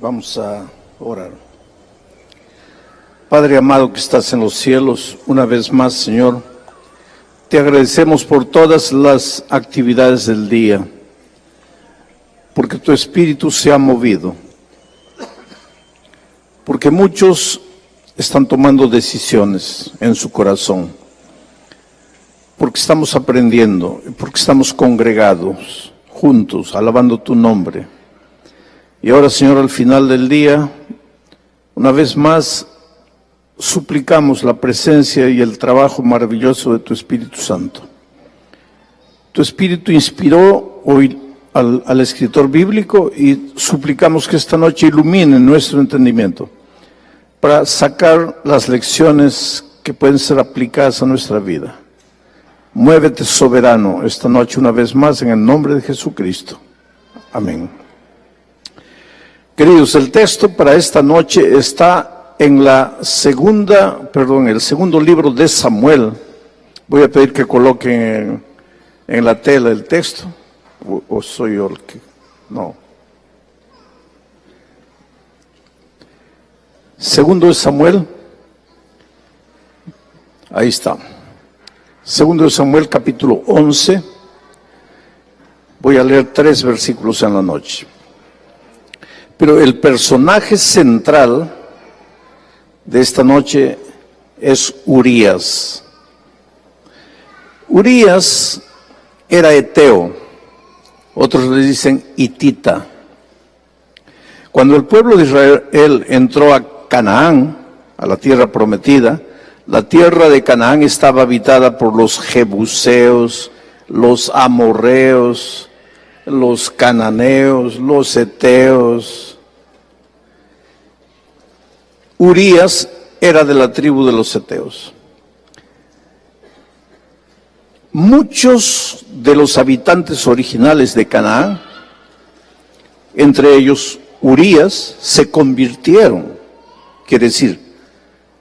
Vamos a orar. Padre amado que estás en los cielos, una vez más, Señor, te agradecemos por todas las actividades del día, porque tu Espíritu se ha movido, porque muchos están tomando decisiones en su corazón, porque estamos aprendiendo, porque estamos congregados, juntos, alabando tu nombre. Y ahora, Señor, al final del día, una vez más, suplicamos la presencia y el trabajo maravilloso de tu Espíritu Santo. Tu Espíritu inspiró hoy al escritor bíblico y suplicamos que esta noche ilumine nuestro entendimiento para sacar las lecciones que pueden ser aplicadas a nuestra vida. Muévete soberano esta noche una vez más en el nombre de Jesucristo. Amén. Queridos, el texto para esta noche está en el segundo libro de Samuel. Voy a pedir que coloquen en la tela el texto. ¿O soy yo el que? No. Segundo de Samuel. Ahí está. Segundo de Samuel, capítulo 11. Voy a leer 3 versículos en la noche. Pero el personaje central de esta noche es Urías. Urías era eteo, otros le dicen hitita. Cuando el pueblo de Israel entró a Canaán, a la tierra prometida, la tierra de Canaán estaba habitada por los jebuseos, los amorreos, los cananeos, los heteos. Urías era de la tribu de los heteos. Muchos de los habitantes originales de Canaán, entre ellos Urías, se convirtieron, quiere decir,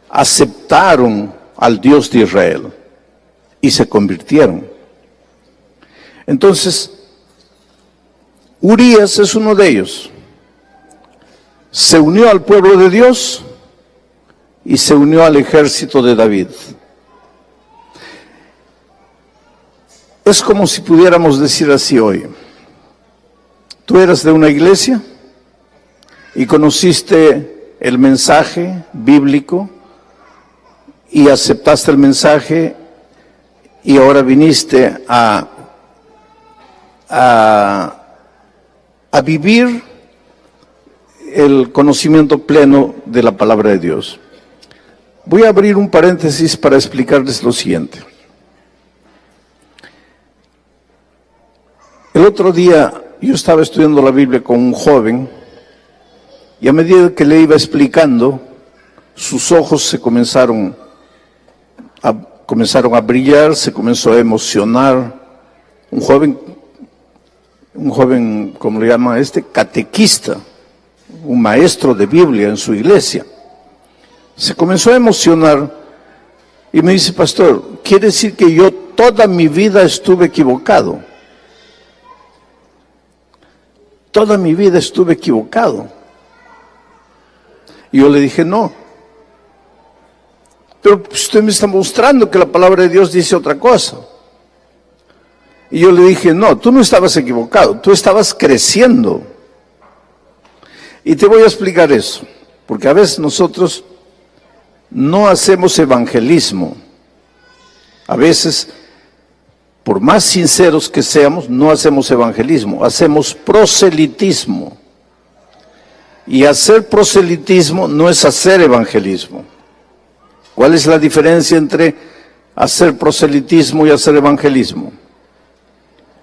aceptaron al Dios de Israel y se convirtieron. Entonces, Urías es uno de ellos. Se unió al pueblo de Dios y se unió al ejército de David. Es como si pudiéramos decir así hoy: tú eras de una iglesia y conociste el mensaje bíblico y aceptaste el mensaje y ahora viniste a vivir el conocimiento pleno de la palabra de Dios. Voy a abrir un paréntesis para explicarles lo siguiente. El otro día yo estaba estudiando la Biblia con un joven y a medida que le iba explicando, sus ojos se comenzaron a brillar, se comenzó a emocionar. Un joven, ¿cómo le llama catequista, un maestro de Biblia en su iglesia. Se comenzó a emocionar y me dice: pastor, quiere decir que yo toda mi vida estuve equivocado. Toda mi vida estuve equivocado. Y yo le dije: no. Pero usted me está mostrando que la palabra de Dios dice otra cosa. Y yo le dije: no, tú no estabas equivocado, tú estabas creciendo. Y te voy a explicar eso, porque a veces nosotros no hacemos evangelismo. A veces, por más sinceros que seamos, no hacemos evangelismo, hacemos proselitismo. Y hacer proselitismo no es hacer evangelismo. ¿Cuál es la diferencia entre hacer proselitismo y hacer evangelismo?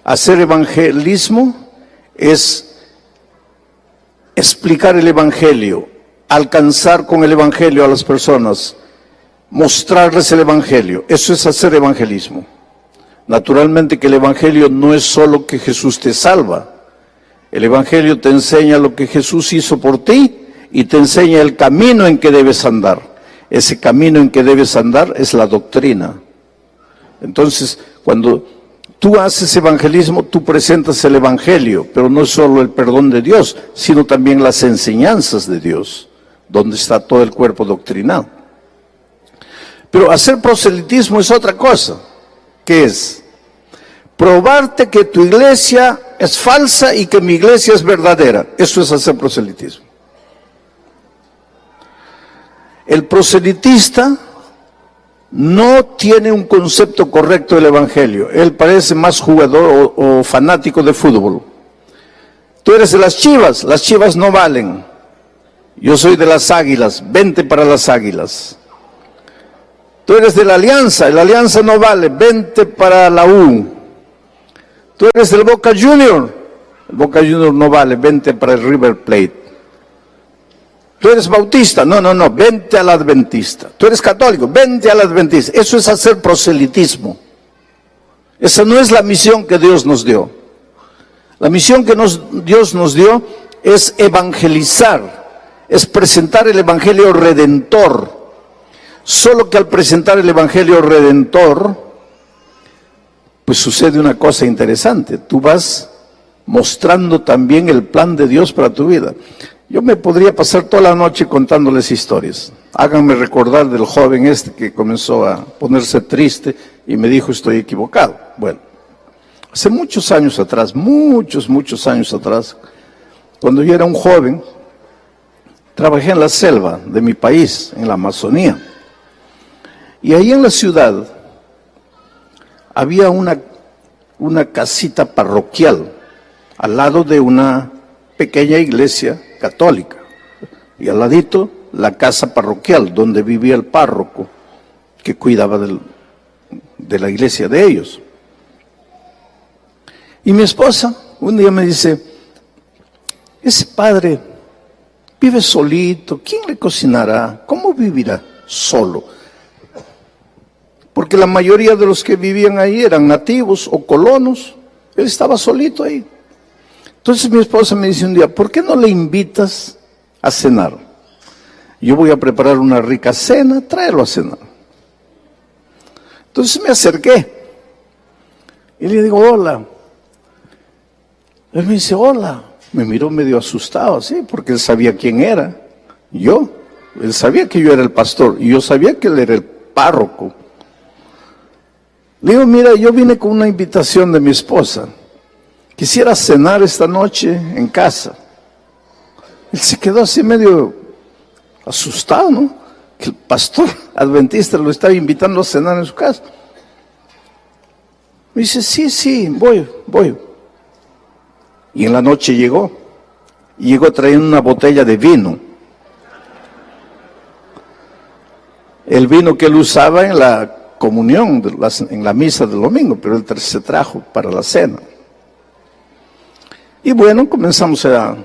Hacer evangelismo es explicar el evangelio, alcanzar con el evangelio a las personas, mostrarles el evangelio. Eso es hacer evangelismo. Naturalmente que el evangelio no es solo que Jesús te salva. El evangelio te enseña lo que Jesús hizo por ti y te enseña el camino en que debes andar. Ese camino en que debes andar es la doctrina. Entonces, cuando Tú haces evangelismo, tú presentas el evangelio, pero no es solo el perdón de Dios, sino también las enseñanzas de Dios, donde está todo el cuerpo doctrinal. Pero hacer proselitismo es otra cosa. ¿Qué es? Probarte que tu iglesia es falsa y que mi iglesia es verdadera. Eso es hacer proselitismo. El proselitista no tiene un concepto correcto del evangelio. Él parece más jugador o fanático de fútbol. Tú eres de las Chivas no valen. Yo soy de las Águilas, vente para las Águilas. Tú eres de la Alianza no vale, vente para la U. Tú eres del Boca Junior, el Boca Junior no vale, vente para el River Plate. Tú eres bautista, no, vente al adventista. Tú eres católico, vente al adventista. Eso es hacer proselitismo. Esa no es la misión que Dios nos dio. La misión que Dios nos dio es evangelizar, es presentar el evangelio redentor. Solo que al presentar el evangelio redentor, pues sucede una cosa interesante. Tú vas mostrando también el plan de Dios para tu vida. Yo me podría pasar toda la noche contándoles historias. Háganme recordar del joven este que comenzó a ponerse triste y me dijo estoy equivocado. Bueno, hace muchos años atrás, muchos años atrás, cuando yo era un joven, trabajé en la selva de mi país, en la Amazonía. Y ahí en la ciudad había una casita parroquial al lado de una pequeña iglesia católica. Y al ladito la casa parroquial donde vivía el párroco que cuidaba de la iglesia de ellos. Y mi esposa un día me dice, ese padre vive solito, ¿quién le cocinará? ¿Cómo vivirá solo? Porque la mayoría de los que vivían ahí eran nativos o colonos. Él estaba solito ahí. Entonces mi esposa me dice un día, ¿por qué no le invitas a cenar? Yo voy a preparar una rica cena, tráelo a cenar. Entonces me acerqué y le digo, hola. Él me dice, hola. Me miró medio asustado, así, porque él sabía quién era. Él sabía que yo era el pastor y yo sabía que él era el párroco. Le digo, mira, yo vine con una invitación de mi esposa. Quisiera cenar esta noche en casa. Él se quedó así medio asustado, ¿no? Que el pastor adventista lo estaba invitando a cenar en su casa. Me dice, sí, voy. Y en la noche llegó trayendo una botella de vino. El vino que él usaba en la comunión, en la misa del domingo, pero él se trajo para la cena. Y bueno, comenzamos a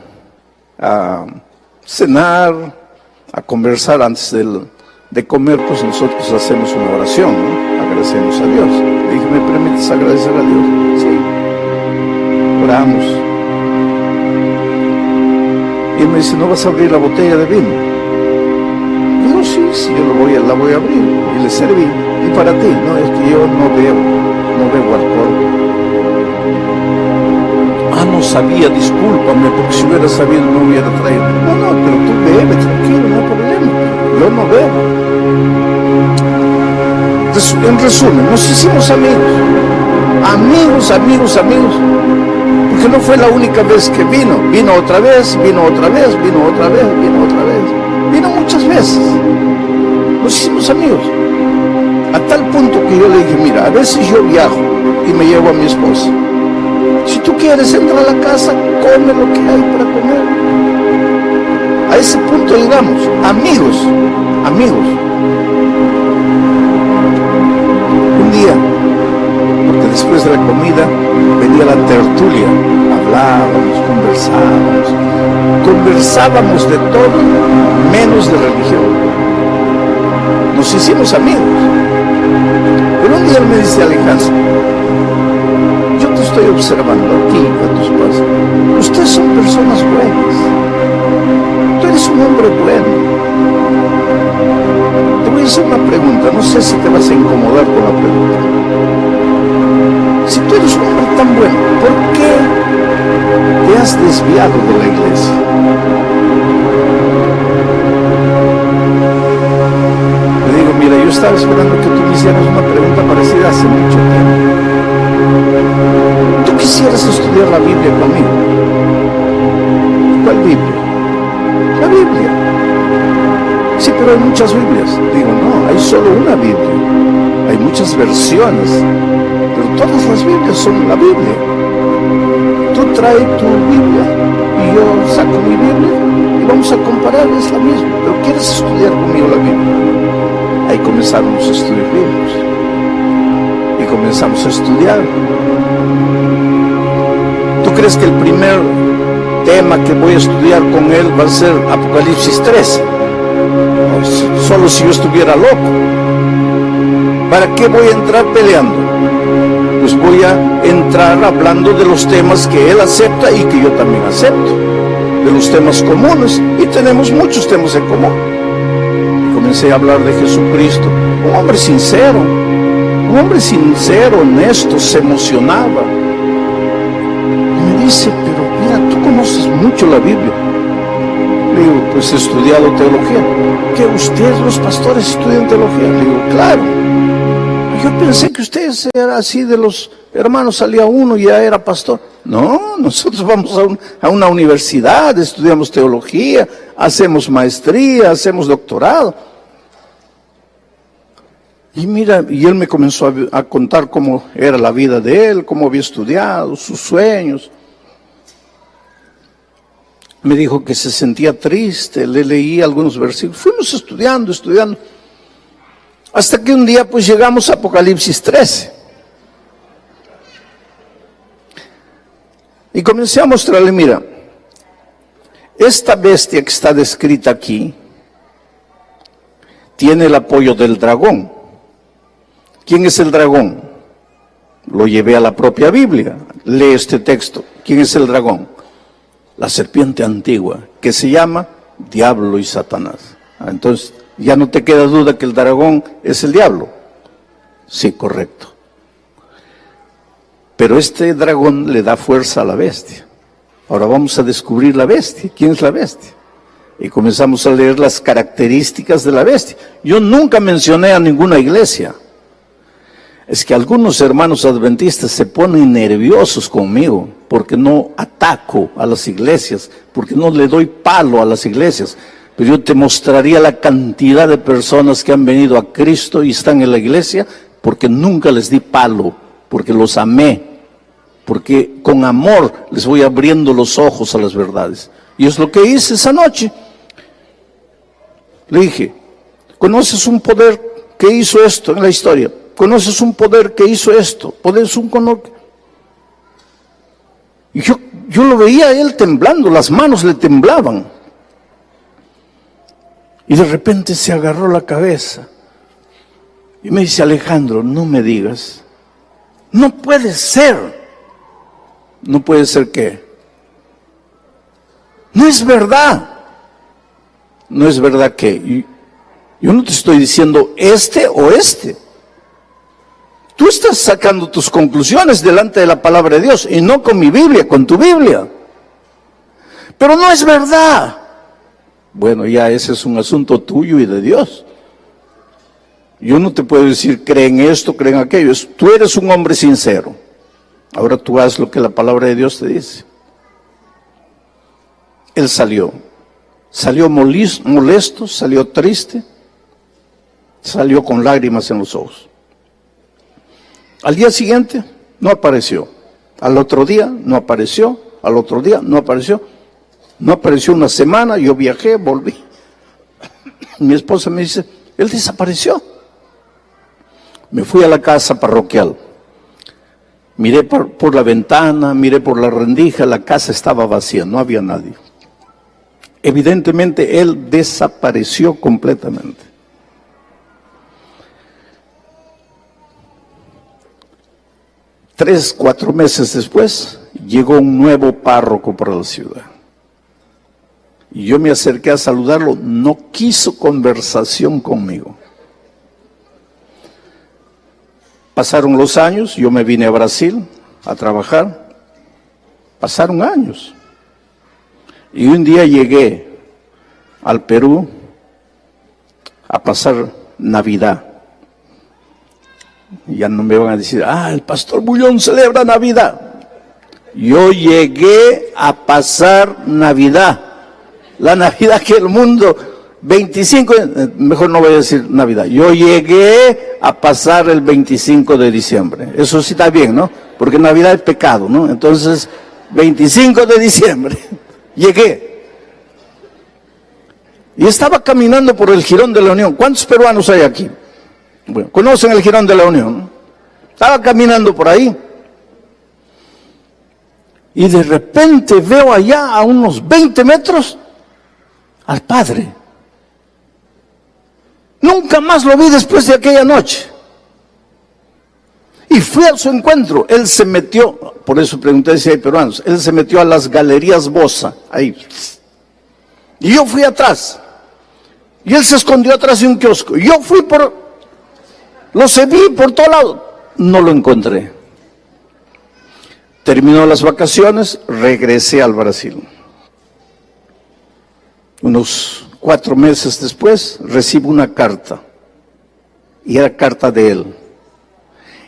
cenar, a conversar antes de comer, pues nosotros hacemos una oración, ¿no? Agradecemos a Dios. Le dije, ¿me permites agradecer a Dios? Sí. Oramos. Y él me dice, ¿no vas a abrir la botella de vino? Digo, sí, yo la voy a abrir. Y le serví. Y para ti, no, es que yo no bebo alcohol. No sabía, discúlpame, porque si hubiera sabido no hubiera traído. No, pero tú bebes, tranquilo, no hay problema. Yo no bebo. Entonces, en resumen, nos hicimos amigos. Porque no fue la única vez que vino. Vino otra vez. Vino muchas veces. Nos hicimos amigos. A tal punto que yo le dije, mira, a veces yo viajo y me llevo a mi esposa. Si tú quieres entrar a la casa, come lo que hay para comer. A ese punto llegamos, amigos. Un día, porque después de la comida venía la tertulia, hablábamos, conversábamos de todo, menos de religión. Nos hicimos amigos. Pero un día él me dice, Alejandro, yo te estoy observando a ti, a tus padres. Ustedes son personas buenas. Tú eres un hombre bueno. Te voy a hacer una pregunta. No sé si te vas a incomodar con la pregunta. Si tú eres un hombre tan bueno, ¿por qué te has desviado de la iglesia? Le digo, mira, yo estaba esperando que tú me hicieras una pregunta parecida hace mucho tiempo. ¿Tú quisieras estudiar la Biblia conmigo? ¿Cuál Biblia? La Biblia. Sí, pero hay muchas Biblias. Digo, no, hay solo una Biblia. Hay muchas versiones, pero todas las Biblias son la Biblia. Tú traes tu Biblia y yo saco mi Biblia y vamos a comparar, es la misma. Pero ¿quieres estudiar conmigo la Biblia? Ahí comenzamos a estudiar libros y comenzamos a estudiar. ¿Tú crees que el primer tema que voy a estudiar con él va a ser Apocalipsis 13? Solo si yo estuviera loco. ¿Para qué voy a entrar peleando? Pues voy a entrar hablando de los temas que él acepta y que yo también acepto, de los temas comunes, y tenemos muchos temas en común. Y comencé a hablar de Jesucristo, un hombre sincero, honesto, se emocionaba. Y me dice, pero mira, tú conoces mucho la Biblia. Le digo, pues he estudiado teología. ¿Que ustedes los pastores estudian teología? Le digo, claro. Yo pensé que ustedes eran así de los hermanos, salía uno y ya era pastor. No, nosotros vamos a una universidad, estudiamos teología, hacemos maestría, hacemos doctorado. Y mira, y él me comenzó a contar cómo era la vida de él, cómo había estudiado, sus sueños. Me dijo que se sentía triste, le leí algunos versículos. Fuimos estudiando. Hasta que un día pues llegamos a Apocalipsis 13. Y comencé a mostrarle, mira, esta bestia que está descrita aquí tiene el apoyo del dragón. ¿Quién es el dragón? Lo llevé a la propia Biblia. Lee este texto. ¿Quién es el dragón? La serpiente antigua, que se llama Diablo y Satanás. Entonces, ya no te queda duda que el dragón es el diablo. Sí, correcto. Pero este dragón le da fuerza a la bestia. Ahora vamos a descubrir la bestia. ¿Quién es la bestia? Y comenzamos a leer las características de la bestia. Yo nunca mencioné a ninguna iglesia. Es que algunos hermanos adventistas se ponen nerviosos conmigo porque no ataco a las iglesias, porque no le doy palo a las iglesias. Pero yo te mostraría la cantidad de personas que han venido a Cristo y están en la iglesia porque nunca les di palo, porque los amé, porque con amor les voy abriendo los ojos a las verdades. Y es lo que hice esa noche. Le dije, ¿conoces un poder que hizo esto en la historia? ¿Conoces un poder que hizo esto? ¿Poder un conor? Y yo lo veía a él temblando, las manos le temblaban. Y de repente se agarró la cabeza y me dice, Alejandro, no me digas, no puede ser. ¿No puede ser qué? No es verdad. No es verdad que yo no te estoy diciendo este o este. Tú estás sacando tus conclusiones delante de la palabra de Dios y no con mi Biblia, con tu Biblia. Pero no es verdad. Bueno, ya ese es un asunto tuyo y de Dios. Yo no te puedo decir, creen esto, creen aquello. Tú eres un hombre sincero. Ahora tú haz lo que la palabra de Dios te dice. Él salió molesto, salió triste, salió con lágrimas en los ojos. Al día siguiente no apareció. Al otro día no apareció. Al otro día no apareció. No apareció una semana, yo viajé, volví. Mi esposa me dice, él desapareció. Me fui a la casa parroquial. Miré por la ventana, miré por la rendija, la casa estaba vacía, no había nadie. Evidentemente él desapareció completamente. Tres, 4 meses después, llegó un nuevo párroco para la ciudad. Y yo me acerqué a saludarlo, no quiso conversación conmigo. Pasaron los años, yo me vine a Brasil a trabajar. Pasaron años. Y un día llegué al Perú a pasar Navidad. Ya no me van a decir, el pastor Bullón celebra Navidad. Yo llegué a pasar Navidad. La Navidad que el mundo, 25, mejor no voy a decir Navidad. Yo llegué a pasar el 25 de diciembre. Eso sí está bien, ¿no? Porque Navidad es pecado, ¿no? Entonces, 25 de diciembre, llegué. Y estaba caminando por el Jirón de la Unión. ¿Cuántos peruanos hay aquí? Bueno, ¿conocen el Jirón de la Unión? Estaba caminando por ahí. Y de repente veo allá a unos 20 metros al padre. Nunca más lo vi después de aquella noche. Y fui a su encuentro. Él se metió, por eso pregunté si hay peruanos, él se metió a las galerías Bosa, ahí. Y yo fui atrás. Y él se escondió atrás de un kiosco. Yo fui lo seguí por todo lado. No lo encontré. Terminó las vacaciones, regresé al Brasil. Unos 4 meses después, recibo una carta. Y era carta de él.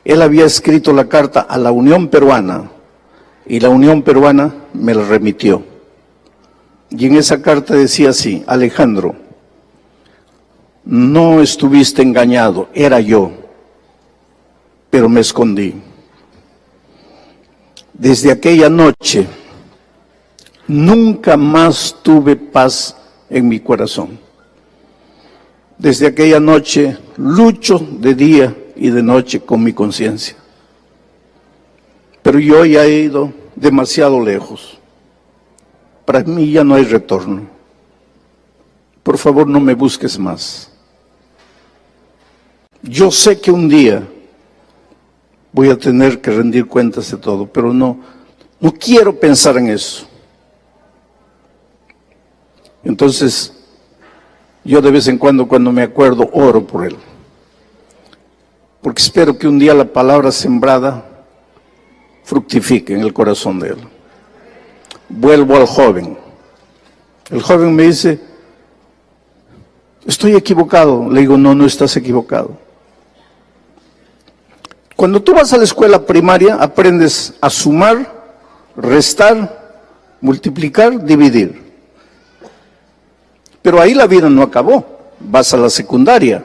Él había escrito la carta a la Unión Peruana. Y la Unión Peruana me la remitió. Y en esa carta decía así: Alejandro, no estuviste engañado, era yo, pero me escondí. Desde aquella noche, nunca más tuve paz en mi corazón. Desde aquella noche, lucho de día y de noche con mi conciencia. Pero yo ya he ido demasiado lejos. Para mí ya no hay retorno. Por favor, no me busques más. Yo sé que un día voy a tener que rendir cuentas de todo, pero no quiero pensar en eso. Entonces, yo de vez en cuando me acuerdo, oro por él. Porque espero que un día la palabra sembrada fructifique en el corazón de él. Vuelvo al joven. El joven me dice, estoy equivocado. Le digo, no estás equivocado. Cuando tú vas a la escuela primaria, aprendes a sumar, restar, multiplicar, dividir. Pero ahí la vida no acabó. Vas a la secundaria.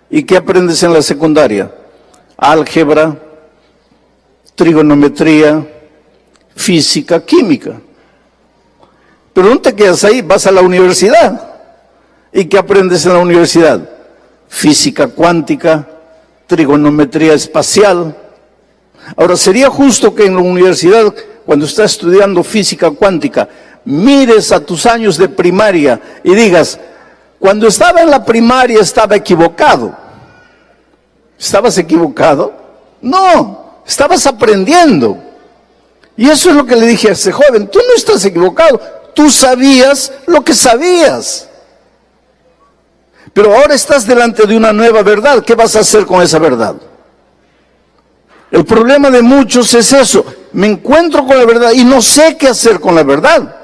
¿Y qué aprendes en la secundaria? Álgebra, trigonometría, física, química. Pero no te quedas ahí, vas a la universidad. ¿Y qué aprendes en la universidad? Física cuántica, trigonometría espacial. Ahora, sería justo que en la universidad, cuando estás estudiando física cuántica, mires a tus años de primaria y digas, cuando estaba en la primaria estaba equivocado. ¿Estabas equivocado? No, estabas aprendiendo. Y eso es lo que le dije a ese joven, tú no estás equivocado, tú sabías lo que sabías. Pero ahora estás delante de una nueva verdad. ¿Qué vas a hacer con esa verdad? El problema de muchos es eso. Me encuentro con la verdad y no sé qué hacer con la verdad.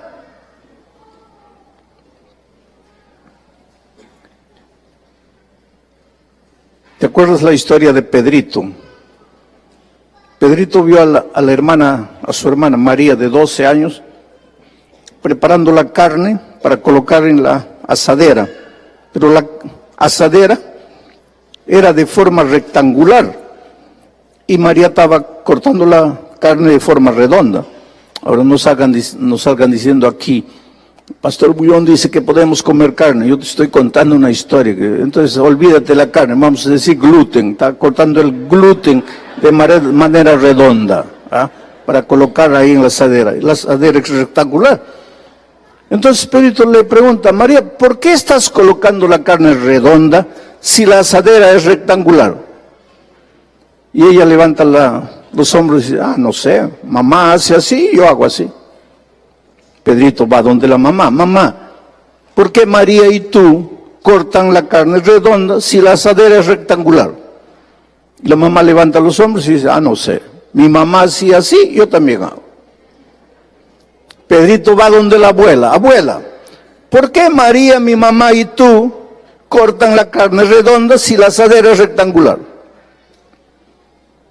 ¿Te acuerdas la historia de Pedrito? Pedrito vio a su hermana María de 12 años preparando la carne para colocar en la asadera. Pero la asadera era de forma rectangular y María estaba cortando la carne de forma redonda. Ahora no salgan diciendo aquí, Pastor Bullón dice que podemos comer carne. Yo te estoy contando una historia. Entonces olvídate la carne, vamos a decir gluten. Está cortando el gluten de manera redonda, para colocar ahí en la asadera. La asadera es rectangular. Entonces Pedrito le pregunta, María, ¿por qué estás colocando la carne redonda si la asadera es rectangular? Y ella levanta los hombros y dice, no sé, mamá hace así, yo hago así. Pedrito va donde la mamá, mamá, ¿por qué María y tú cortan la carne redonda si la asadera es rectangular? La mamá levanta los hombros y dice, no sé, mi mamá hacía así, yo también hago. Pedrito va donde la abuela, abuela, ¿por qué María, mi mamá y tú cortan la carne redonda si la asadera es rectangular?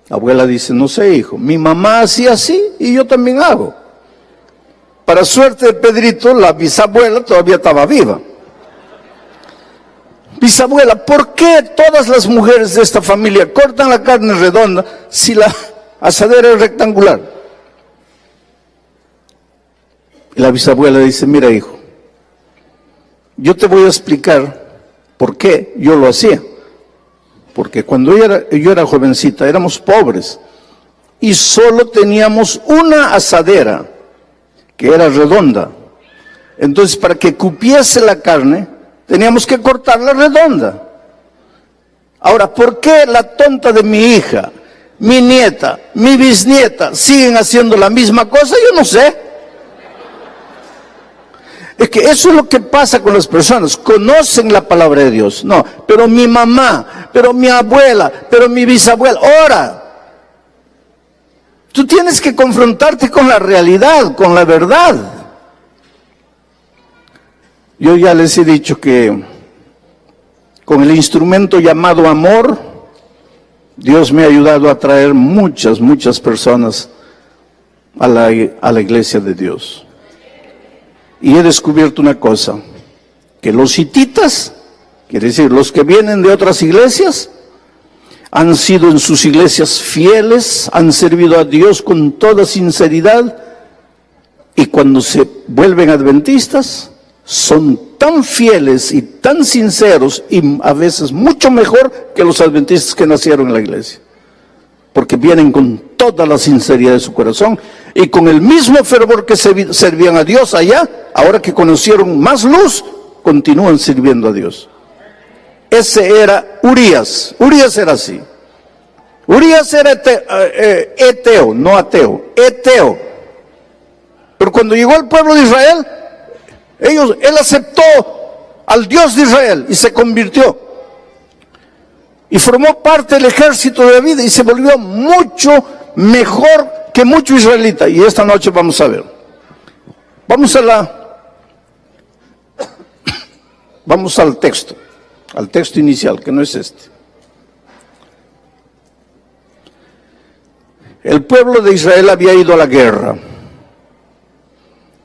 La abuela dice, no sé, hijo, mi mamá hacía así y yo también hago. Para suerte de Pedrito, la bisabuela todavía estaba viva. Bisabuela, ¿por qué todas las mujeres de esta familia cortan la carne redonda si la asadera es rectangular? Y la bisabuela dice, mira hijo, yo te voy a explicar por qué yo lo hacía. Porque cuando yo era jovencita, éramos pobres y solo teníamos una asadera que era redonda. Entonces, para que cupiese la carne, teníamos que cortarla redonda. Ahora, ¿por qué la tonta de mi hija, mi nieta, mi bisnieta siguen haciendo la misma cosa? Yo no sé. Es que eso es lo que pasa con las personas, conocen la palabra de Dios. No, pero mi mamá, pero mi abuela, pero mi bisabuela. Ahora, tú tienes que confrontarte con la realidad, con la verdad. Yo ya les he dicho que con el instrumento llamado amor, Dios me ha ayudado a traer muchas personas a la iglesia de Dios. Y he descubierto una cosa, que los hititas, quiere decir los que vienen de otras iglesias, han sido en sus iglesias fieles, han servido a Dios con toda sinceridad, y cuando se vuelven adventistas, son tan fieles y tan sinceros, y a veces mucho mejor que los adventistas que nacieron en la iglesia, porque vienen con toda la sinceridad de su corazón, y con el mismo fervor que servían a Dios allá, ahora que conocieron más luz, continúan sirviendo a Dios. Ese era Urías. Urías era así. Urías era eteo, no ateo, eteo. Pero cuando llegó al pueblo de Israel, él aceptó al Dios de Israel y se convirtió. Y formó parte del ejército de David y se volvió mucho mejor que mucho israelita. Y esta noche vamos a ver. Vamos al texto inicial, que no es este. El pueblo de Israel había ido a la guerra.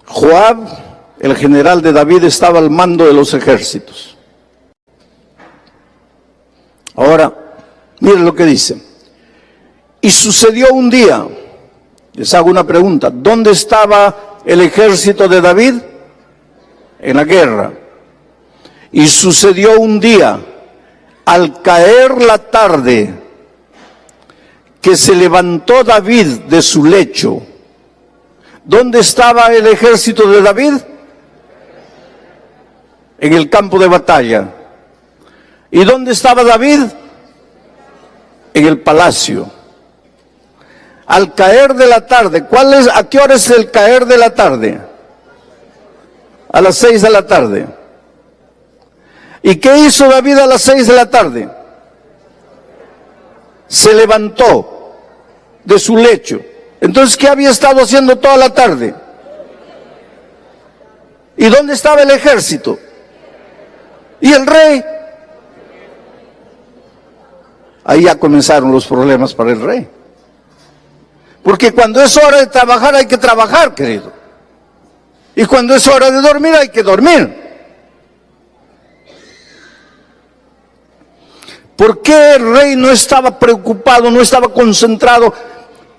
Joab, el general de David, estaba al mando de los ejércitos. Ahora, miren lo que dice. Y sucedió un día, les hago una pregunta, ¿dónde estaba el ejército de David? En la guerra. Y sucedió un día, al caer la tarde, que se levantó David de su lecho. ¿Dónde estaba el ejército de David? En el campo de batalla. ¿Y dónde estaba David? En el palacio. Al caer de la tarde, ¿a qué hora es el caer de la tarde? A las 6 de la tarde. ¿Y qué hizo David a las 6 de la tarde? Se levantó de su lecho. Entonces, ¿qué había estado haciendo toda la tarde? ¿Y dónde estaba el ejército? ¿Y el rey? Ahí ya comenzaron los problemas para el rey. Porque cuando es hora de trabajar hay que trabajar, querido. Y cuando es hora de dormir hay que dormir. ¿Por qué el rey no estaba preocupado, no estaba concentrado,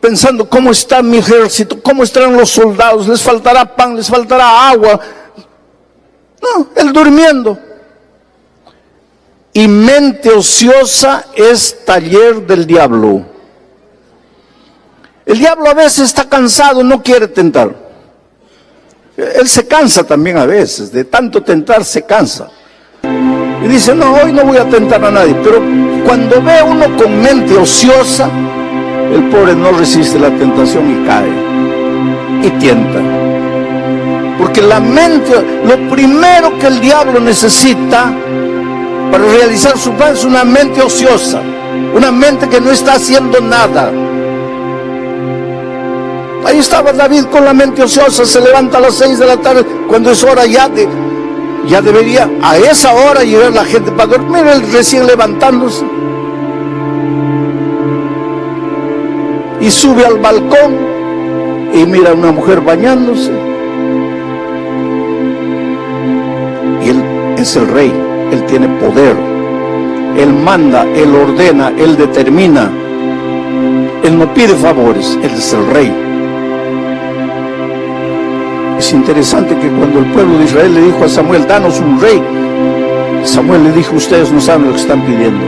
pensando cómo está mi ejército, cómo estarán los soldados, les faltará pan, les faltará agua? No, él durmiendo. Y mente ociosa es taller del diablo. El diablo a veces está cansado, no quiere tentar. Él se cansa también a veces, de tanto tentar se cansa. Y dice, no, hoy no voy a tentar a nadie. Pero cuando ve uno con mente ociosa, el pobre no resiste la tentación y cae. Y tienta. Porque la mente, lo primero que el diablo necesita para realizar su plan es una mente ociosa, una mente que no está haciendo nada. Ahí estaba David con la mente ociosa, se levanta a las 6 de la tarde, cuando es hora ya debería a esa hora llegar la gente para dormir, él recién levantándose. Y sube al balcón y mira a una mujer bañándose. Y él es el rey, él tiene poder, él manda, él ordena, él determina, él no pide favores, él es el rey. Es interesante que cuando el pueblo de Israel le dijo a Samuel, danos un rey, Samuel le dijo, ustedes no saben lo que están pidiendo,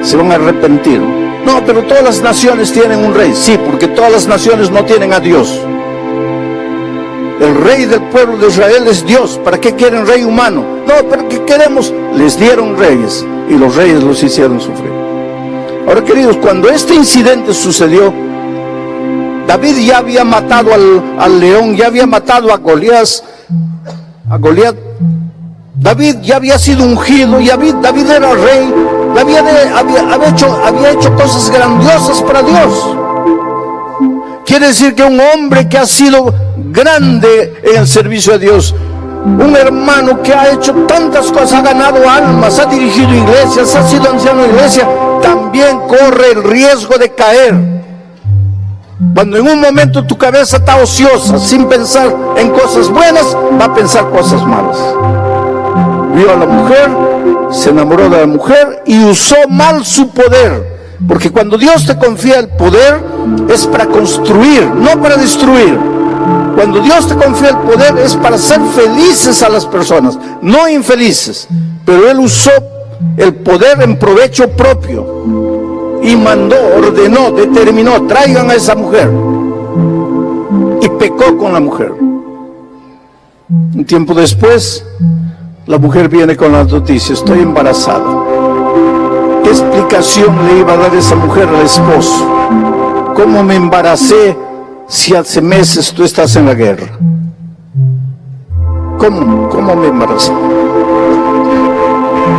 se van a arrepentir. No, pero todas las naciones tienen un rey. Sí, porque todas las naciones no tienen a Dios. El rey del pueblo de Israel es Dios. ¿Para qué quieren rey humano? No, pero ¿qué queremos? Les dieron reyes y los reyes los hicieron sufrir. Ahora, queridos, cuando este incidente sucedió, David ya había matado al león, ya había matado a Goliat. David ya había sido ungido, David era rey, había hecho cosas grandiosas para Dios. Quiere decir que un hombre que ha sido grande en el servicio a Dios, un hermano que ha hecho tantas cosas, ha ganado almas, ha dirigido iglesias, ha sido anciano de iglesia, también corre el riesgo de caer. Cuando en un momento tu cabeza está ociosa, sin pensar en cosas buenas, va a pensar cosas malas. Vio a la mujer, se enamoró de la mujer y usó mal su poder. Porque cuando Dios te confía el poder, es para construir, no para destruir. Cuando Dios te confía el poder, es para hacer felices a las personas, no infelices. Pero Él usó el poder en provecho propio. Y mandó, ordenó, determinó, traigan a esa mujer. Y pecó con la mujer. Un tiempo después, la mujer viene con la noticia, estoy embarazada. ¿Qué explicación le iba a dar esa mujer al esposo? ¿Cómo me embaracé si hace meses tú estás en la guerra? ¿Cómo me embaracé?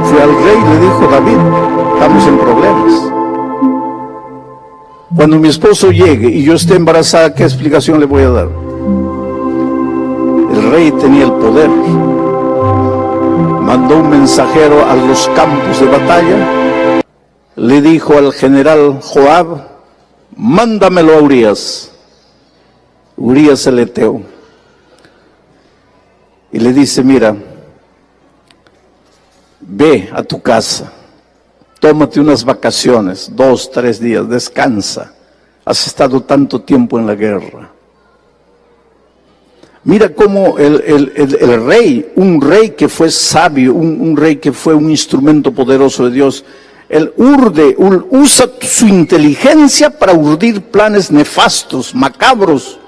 Fue al rey y le dijo, David, estamos en problemas. Cuando mi esposo llegue y yo esté embarazada, ¿qué explicación le voy a dar? El rey tenía el poder. Mandó un mensajero a los campos de batalla. Le dijo al general Joab, mándamelo a Urías. Urías el Eteo. Y le dice, mira, ve a tu casa. Tómate unas vacaciones, 2, 3 días, descansa. Has estado tanto tiempo en la guerra. Mira cómo el rey, un rey que fue sabio, un rey que fue un instrumento poderoso de Dios, él usa su inteligencia para urdir planes nefastos, macabros.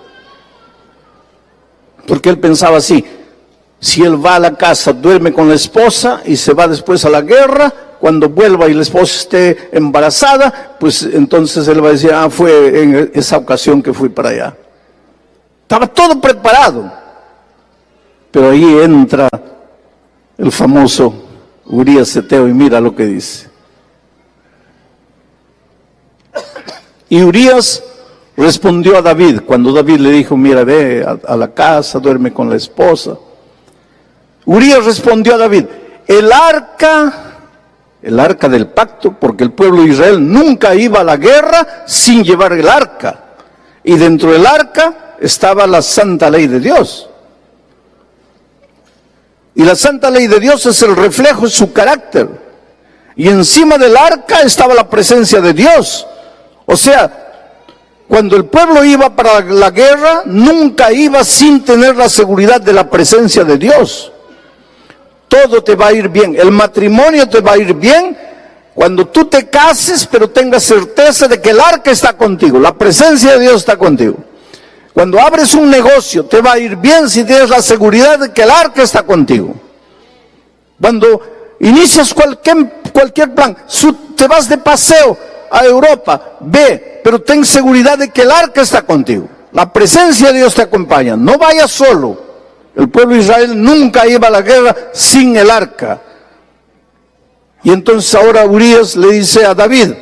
Porque él pensaba así, si él va a la casa, duerme con la esposa y se va después a la guerra, cuando vuelva y la esposa esté embarazada, pues entonces él va a decir, fue en esa ocasión que fui para allá. Estaba todo preparado. Pero ahí entra el famoso Urías Eteo y mira lo que dice. Y Urías respondió a David, cuando David le dijo, mira, ve a la casa, duerme con la esposa. Urías respondió a David, el arca del pacto, porque el pueblo de Israel nunca iba a la guerra sin llevar el arca. Y dentro del arca estaba la santa ley de Dios. Y la santa ley de Dios es el reflejo de su carácter. Y encima del arca estaba la presencia de Dios. O sea, cuando el pueblo iba para la guerra, nunca iba sin tener la seguridad de la presencia de Dios. Todo te va a ir bien, el matrimonio te va a ir bien cuando tú te cases, pero tengas certeza de que el arca está contigo, la presencia de Dios está contigo. Cuando abres un negocio, te va a ir bien si tienes la seguridad de que el arca está contigo. Cuando inicias cualquier plan, te vas de paseo a Europa, ve, pero ten seguridad de que el arca está contigo. La presencia de Dios te acompaña, no vayas solo. El pueblo de Israel nunca iba a la guerra sin el arca. Y entonces ahora Urías le dice a David,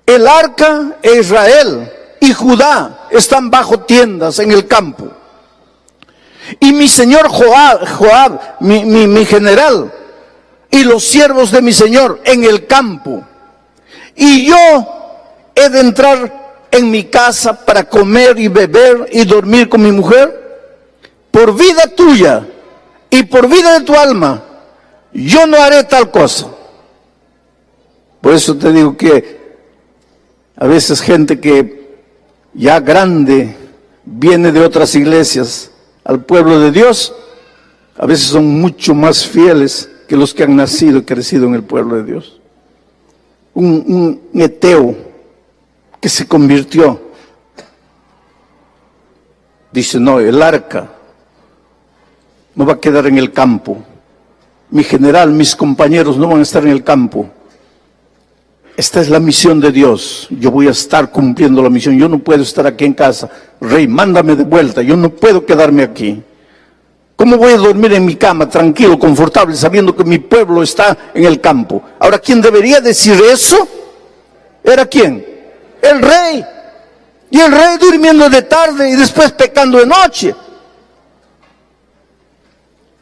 el arca e Israel y Judá están bajo tiendas en el campo. Y mi señor Joab, mi general, y los siervos de mi señor en el campo. Y yo he de entrar en mi casa para comer y beber y dormir con mi mujer. Por vida tuya y por vida de tu alma, yo no haré tal cosa. Por eso te digo que a veces gente que ya grande viene de otras iglesias al pueblo de Dios, a veces son mucho más fieles que los que han nacido y crecido en el pueblo de Dios. Un eteo que se convirtió, dice, no, el arca no va a quedar en el campo. Mi general, mis compañeros no van a estar en el campo. Esta es la misión de Dios. Yo voy a estar cumpliendo la misión. Yo no puedo estar aquí en casa. Rey, mándame de vuelta. Yo no puedo quedarme aquí. ¿Cómo voy a dormir en mi cama, tranquilo, confortable, sabiendo que mi pueblo está en el campo? Ahora, ¿quién debería decir eso? ¿Era quién? El rey. Y el rey durmiendo de tarde y después pecando de noche.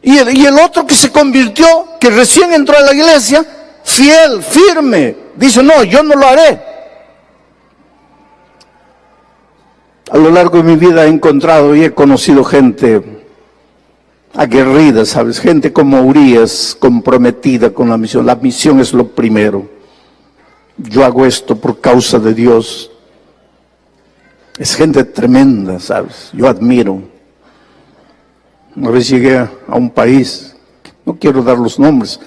Y el otro que se convirtió, que recién entró a la iglesia, fiel, firme, dice, no, yo no lo haré. A lo largo de mi vida he encontrado y he conocido gente aguerrida, ¿sabes? Gente como Urías, comprometida con la misión. La misión es lo primero. Yo hago esto por causa de Dios. Es gente tremenda, ¿sabes? Yo admiro. Una vez llegué a un país, no quiero dar los nombres,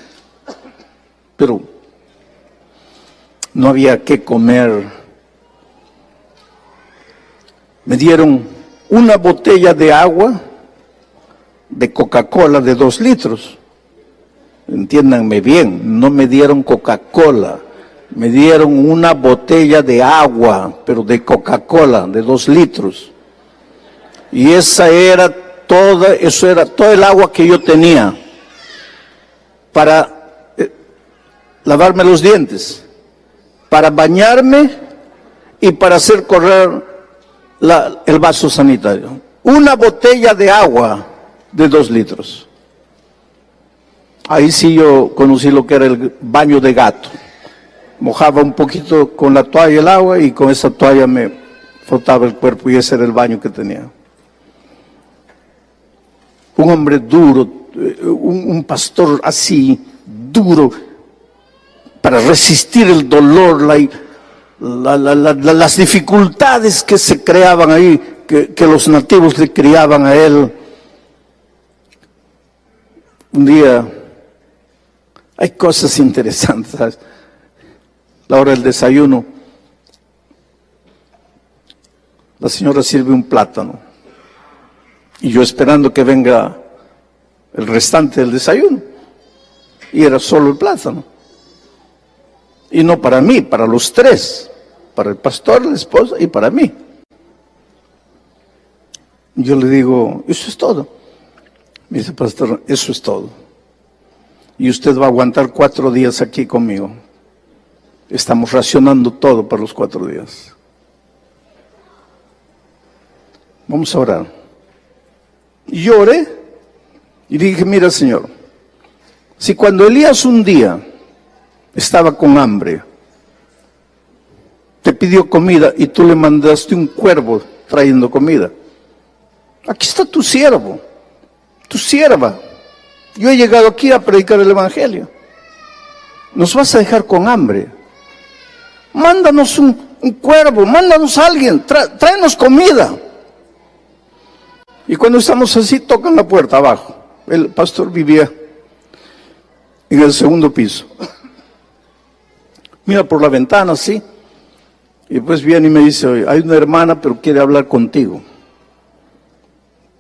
pero no había qué comer. Me dieron una botella de agua de Coca-Cola de 2 litros. Entiéndanme bien, no me dieron Coca-Cola, me dieron una botella de agua, pero de Coca-Cola de 2 litros. Y eso era todo el agua que yo tenía para lavarme los dientes, para bañarme y para hacer correr el vaso sanitario. Una botella de agua de 2 litros. Ahí sí yo conocí lo que era el baño de gato. Mojaba un poquito con la toalla el agua y con esa toalla me frotaba el cuerpo y ese era el baño que tenía. Un hombre duro, un pastor así, duro, para resistir el dolor, las dificultades que se creaban ahí, que los nativos le criaban a él. Un día, hay cosas interesantes, ¿sabes? La hora del desayuno, la señora sirve un plátano. Y yo esperando que venga el restante del desayuno. Y era solo el plátano. Y no para mí, para los 3. Para el pastor, la esposa y para mí. Yo le digo, eso es todo. Me dice, pastor, eso es todo. Y usted va a aguantar 4 días aquí conmigo. Estamos racionando todo para los 4 días. Vamos a orar. Y yo oré y dije, mira Señor, si cuando Elías un día estaba con hambre, te pidió comida y tú le mandaste un cuervo trayendo comida, aquí está tu siervo, tu sierva. Yo he llegado aquí a predicar el evangelio. ¿Nos vas a dejar con hambre? Mándanos un cuervo, mándanos a alguien, tráenos comida. Y cuando estamos así, tocan la puerta abajo. El pastor vivía en el 2º piso. Mira por la ventana, así. Y después viene y me dice, oye, hay una hermana, pero quiere hablar contigo.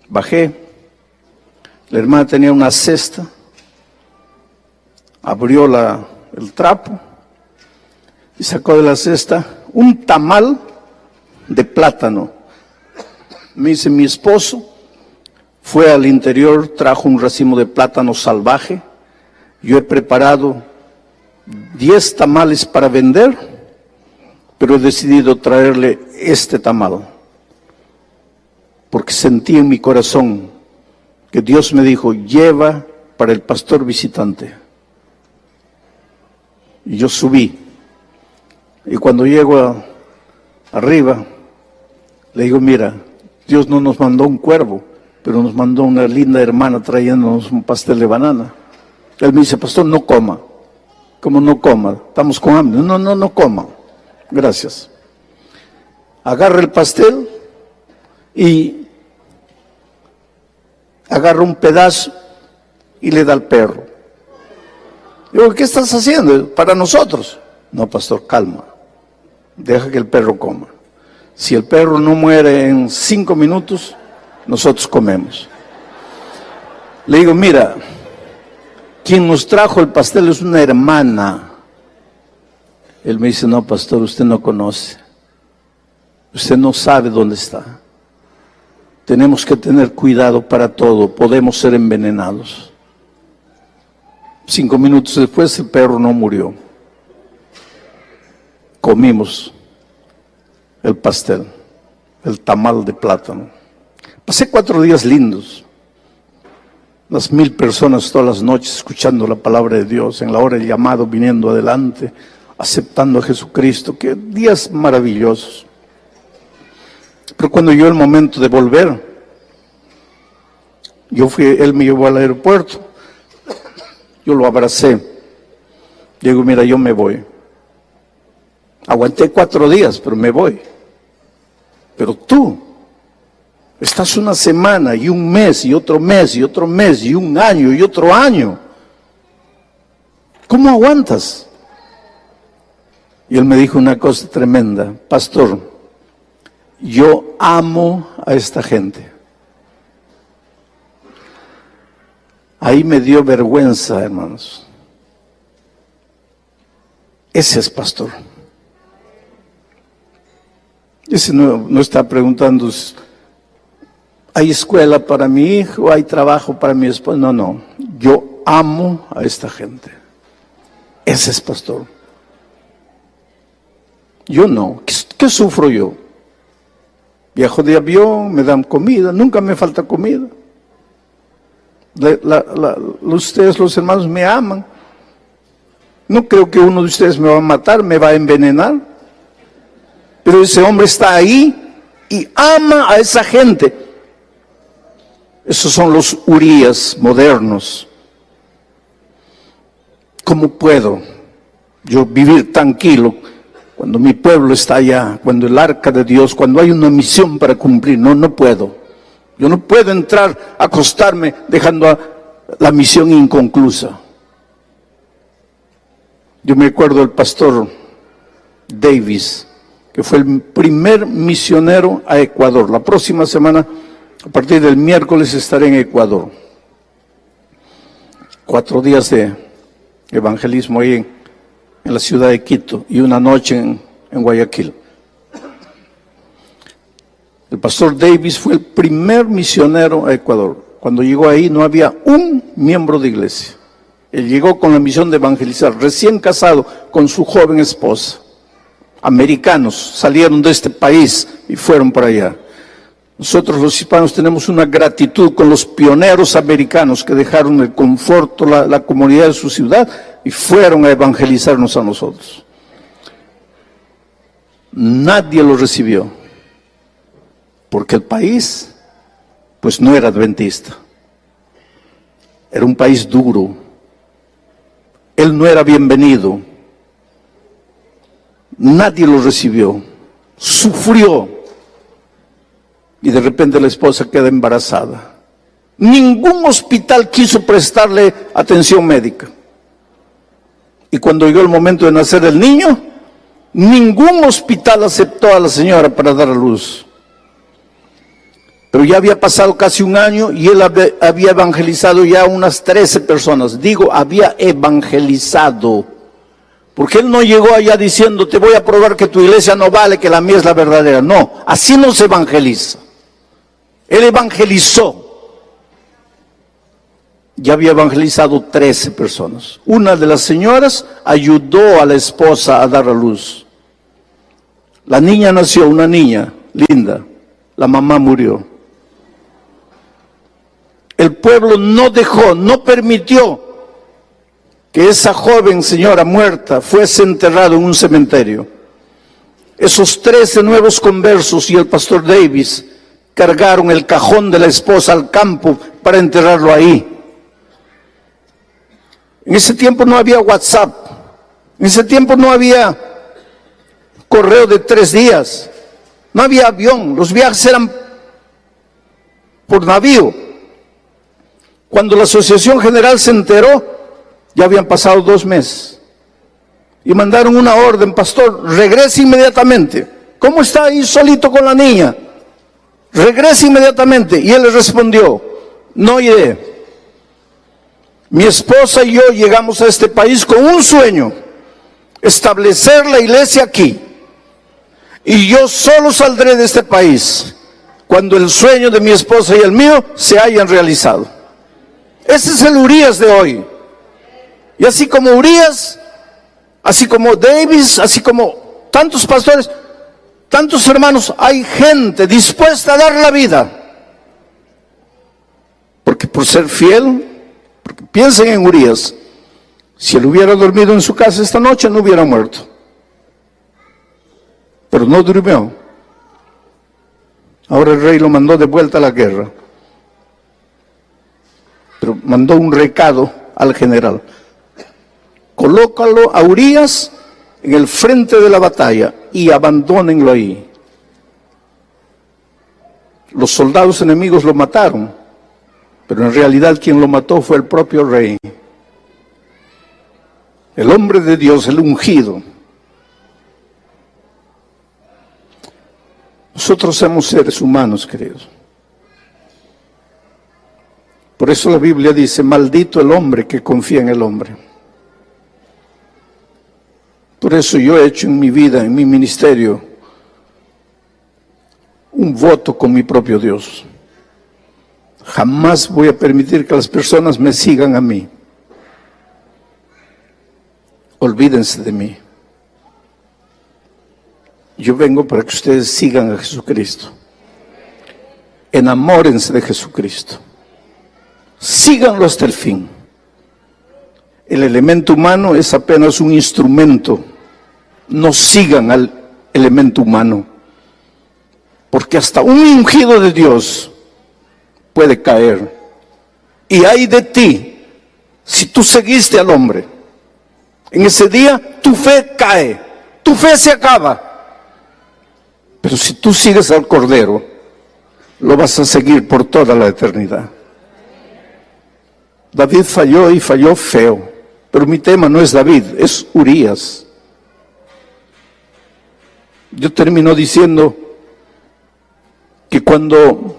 Bajé. La hermana tenía una cesta. Abrió el trapo. Y sacó de la cesta un tamal de plátano. Me dice, mi esposo fue al interior, trajo un racimo de plátano salvaje. Yo he preparado 10 tamales para vender, pero he decidido traerle este tamal, porque sentí en mi corazón que Dios me dijo, lleva para el pastor visitante. Y yo subí, y cuando llego arriba, le digo, mira, Dios no nos mandó un cuervo, pero nos mandó una linda hermana trayéndonos un pastel de banana. Él me dice, pastor, no coma. ¿Cómo no coma? Estamos con hambre. No coma. Gracias. Agarra el pastel y agarra un pedazo y le da al perro. Digo, ¿qué estás haciendo? Para nosotros. No, pastor, calma. Deja que el perro coma. Si el perro no muere en 5 minutos, nosotros comemos. Le digo, mira, quien nos trajo el pastel es una hermana. Él me dice, no, pastor, usted no conoce. Usted no sabe dónde está. Tenemos que tener cuidado para todo. Podemos ser envenenados. 5 minutos después el perro no murió. Comimos el pastel, el tamal de plátano. Pasé 4 días lindos. Las 1000 personas todas las noches escuchando la palabra de Dios, en la hora del llamado viniendo adelante, aceptando a Jesucristo. Qué días maravillosos. Pero cuando llegó el momento de volver, él me llevó al aeropuerto, yo lo abracé, digo, mira, yo me voy. Aguanté 4 días, pero me voy. Pero tú estás una semana y un mes y otro mes y otro mes y un año y otro año. ¿Cómo aguantas? Y él me dijo una cosa tremenda, pastor, yo amo a esta gente. Ahí me dio vergüenza, hermanos. Ese es pastor. Ese no está preguntando, ¿hay escuela para mi hijo? ¿Hay trabajo para mi esposa? No. Yo amo a esta gente. Ese es pastor. Yo no. ¿Qué sufro yo? Viajo de avión, me dan comida, nunca me falta comida. Ustedes, los hermanos, me aman. No creo que uno de ustedes me va a matar, me va a envenenar. Pero ese hombre está ahí y ama a esa gente. Esos son los Urías modernos. ¿Cómo puedo yo vivir tranquilo cuando mi pueblo está allá, cuando el arca de Dios, cuando hay una misión para cumplir? No puedo. Yo no puedo entrar, acostarme dejando la misión inconclusa. Yo me acuerdo del pastor Davis, que fue el primer misionero a Ecuador. La próxima semana, a partir del miércoles, estaré en Ecuador. 4 días de evangelismo ahí en la ciudad de Quito y una noche en Guayaquil. El pastor Davis fue el primer misionero a Ecuador. Cuando llegó ahí no había un miembro de iglesia. Él llegó con la misión de evangelizar, recién casado con su joven esposa. Americanos salieron de este país y fueron para allá. Nosotros los hispanos tenemos una gratitud con los pioneros americanos que dejaron el conforto, la comodidad de su ciudad y fueron a evangelizarnos a nosotros. Nadie los recibió, porque el país, pues no era adventista. Era un país duro. Él no era bienvenido. Nadie lo recibió. Sufrió. Y de repente la esposa queda embarazada. Ningún hospital quiso prestarle atención médica. Y cuando llegó el momento de nacer el niño, ningún hospital aceptó a la señora para dar a luz. Pero ya había pasado casi un año y él había evangelizado ya unas 13 personas. Digo, había evangelizado. Porque él no llegó allá diciendo, te voy a probar que tu iglesia no vale, que la mía es la verdadera. No, así no se evangeliza. Él evangelizó. ya había evangelizado 13 personas. Una de las señoras ayudó a la esposa a dar a luz. La niña nació, una niña linda. La mamá murió. El pueblo no dejó, no permitió que esa joven señora muerta fuese enterrada en un cementerio. Esos 13 nuevos conversos y el pastor Davis cargaron el cajón de la esposa al campo para enterrarlo ahí. En ese tiempo no había WhatsApp, en ese tiempo no había correo de 3 días, no había avión, los viajes eran por navío. Cuando la Asociación General se enteró, ya habían pasado 2 meses. Y mandaron una orden: pastor, regrese inmediatamente. ¿Cómo está ahí solito con la niña? Regrese inmediatamente. Y él le respondió: no iré. Mi esposa y yo llegamos a este país con un sueño: establecer la iglesia aquí. Y yo solo saldré de este país cuando el sueño de mi esposa y el mío se hayan realizado. Ese es el Urías de hoy. Y así como Urías, así como Davis, así como tantos pastores, tantos hermanos, hay gente dispuesta a dar la vida. Porque por ser fiel, porque piensen en Urías, si él hubiera dormido en su casa esta noche no hubiera muerto. Pero no durmió. Ahora el rey lo mandó de vuelta a la guerra. Pero mandó un recado al general: colócalo a Urías en el frente de la batalla y abandónenlo ahí. Los soldados enemigos lo mataron, pero en realidad quien lo mató fue el propio rey. El hombre de Dios, el ungido. Nosotros somos seres humanos, queridos. Por eso la Biblia dice: maldito el hombre que confía en el hombre. Por eso yo he hecho en mi vida, en mi ministerio, un voto con mi propio Dios. Jamás voy a permitir que las personas me sigan a mí. Olvídense de mí. Yo vengo para que ustedes sigan a Jesucristo. Enamórense de Jesucristo. Síganlo hasta el fin. El elemento humano es apenas un instrumento. No sigan al elemento humano. Porque hasta un ungido de Dios puede caer. Y ay de ti, si tú seguiste al hombre. En ese día tu fe cae, tu fe se acaba. Pero si tú sigues al Cordero, lo vas a seguir por toda la eternidad. David falló y falló feo, pero mi tema no es David, es Urías. Yo termino diciendo que cuando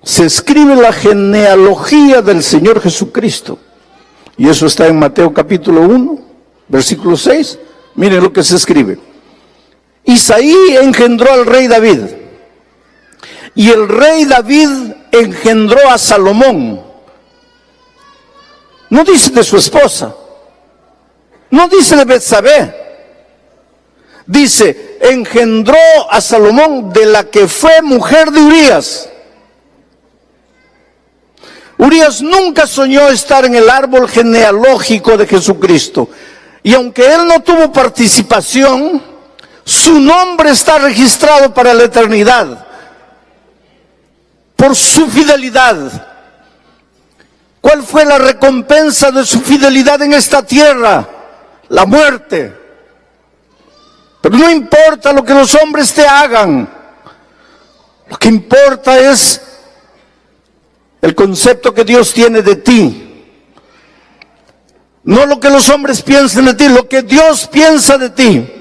se escribe la genealogía del Señor Jesucristo, y eso está en Mateo capítulo 1, versículo 6, miren lo que se escribe. Isaí engendró al rey David, y el rey David engendró a Salomón. No dice de su esposa, no dice de Betsabé, dice engendró a Salomón de la que fue mujer de Urías. Urías nunca soñó estar en el árbol genealógico de Jesucristo, y aunque él no tuvo participación, su nombre está registrado para la eternidad por su fidelidad. ¿Cuál fue la recompensa de su fidelidad en esta tierra? La muerte. Pero no importa lo que los hombres te hagan, lo que importa es el concepto que Dios tiene de ti. No lo que los hombres piensen de ti, lo que Dios piensa de ti.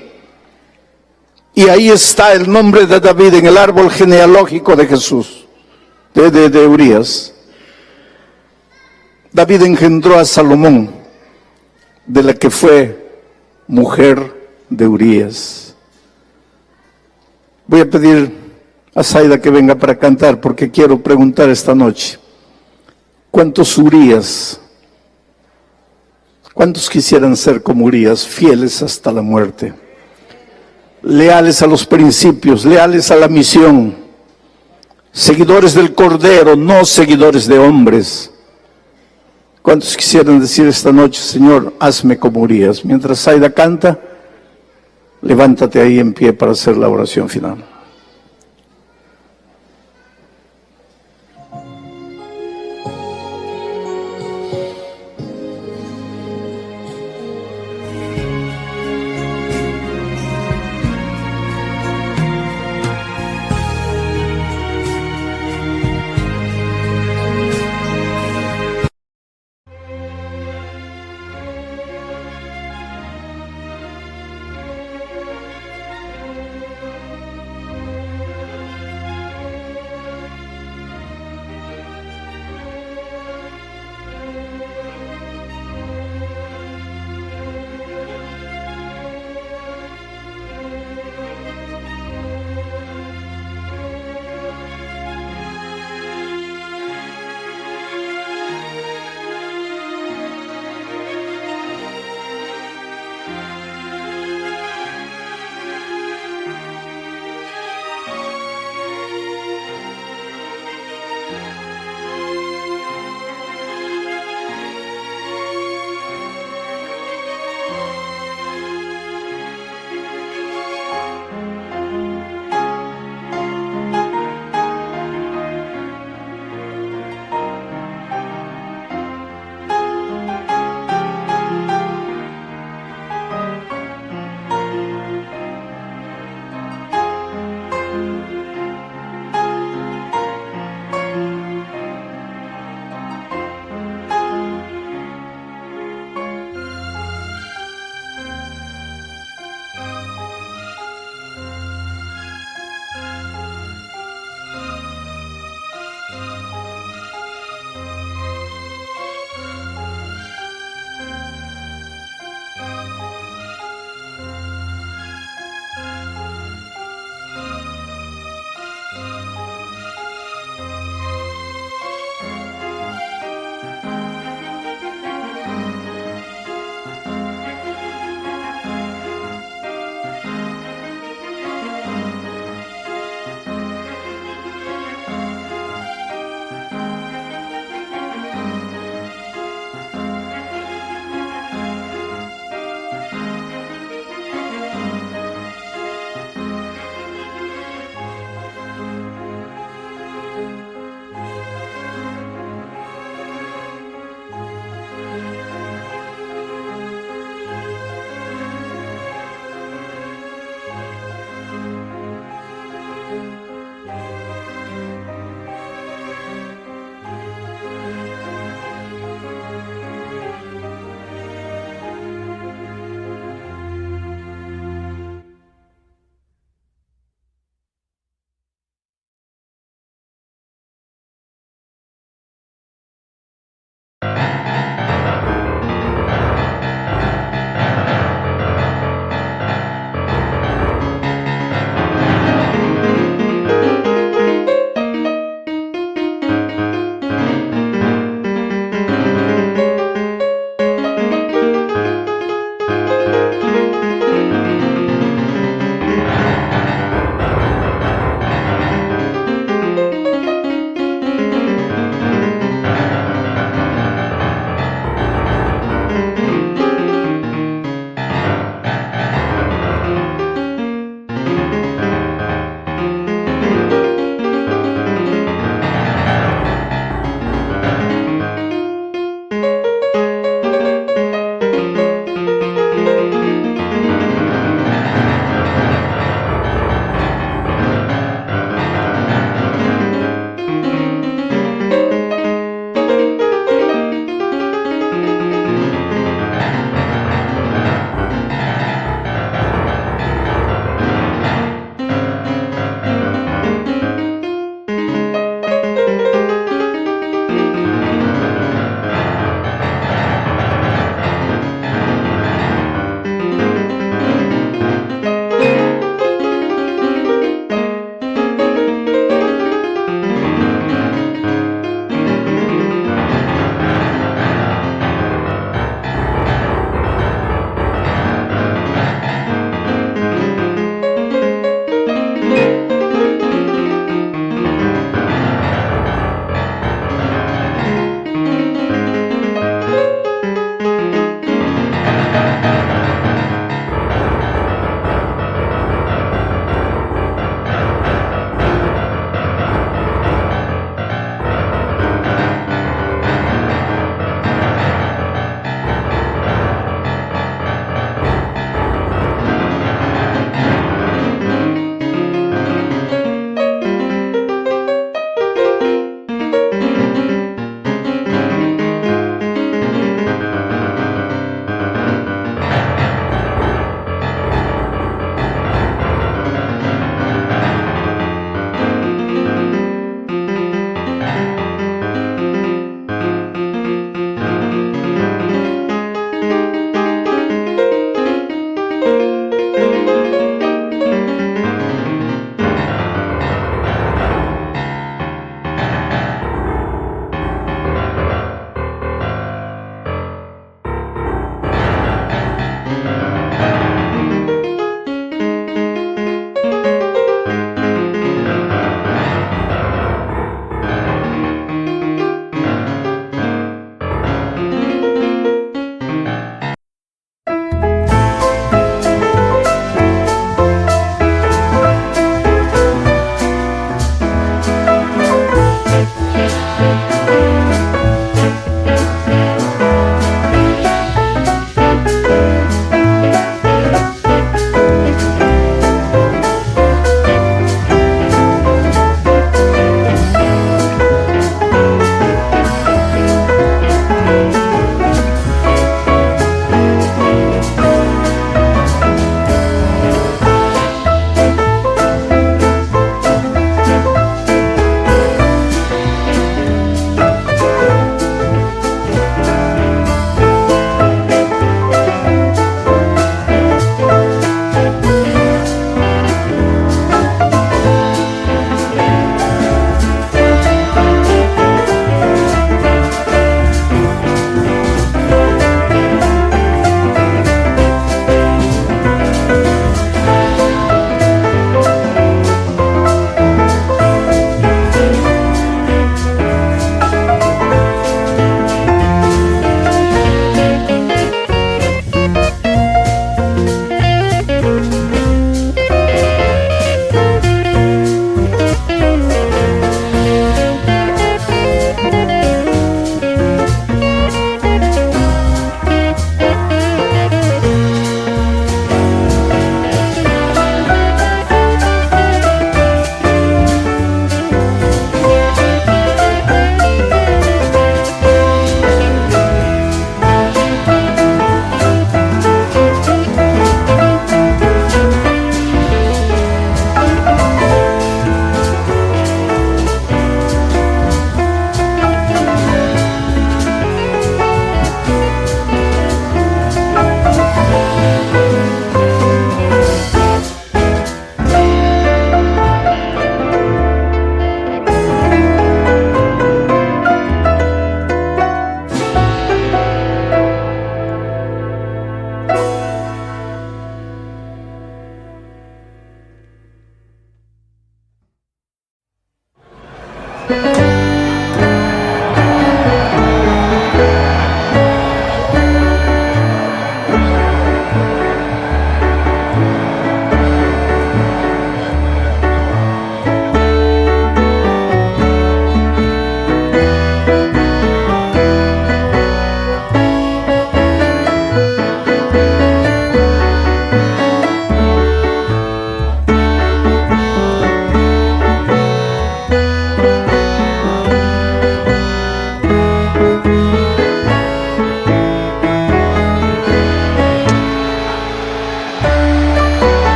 Y ahí está el nombre de David en el árbol genealógico de Jesús, de Urías. David engendró a Salomón, de la que fue mujer de Urías. Voy a pedir a Zaida que venga para cantar, porque quiero preguntar esta noche: ¿Cuántos Urías? ¿Cuántos quisieran ser como Urías, fieles hasta la muerte? Leales a los principios, leales a la misión, seguidores del Cordero, no seguidores de hombres. ¿Cuántos quisieran decir esta noche, Señor, hazme como Urías? Mientras Aida canta, levántate ahí en pie para hacer la oración final.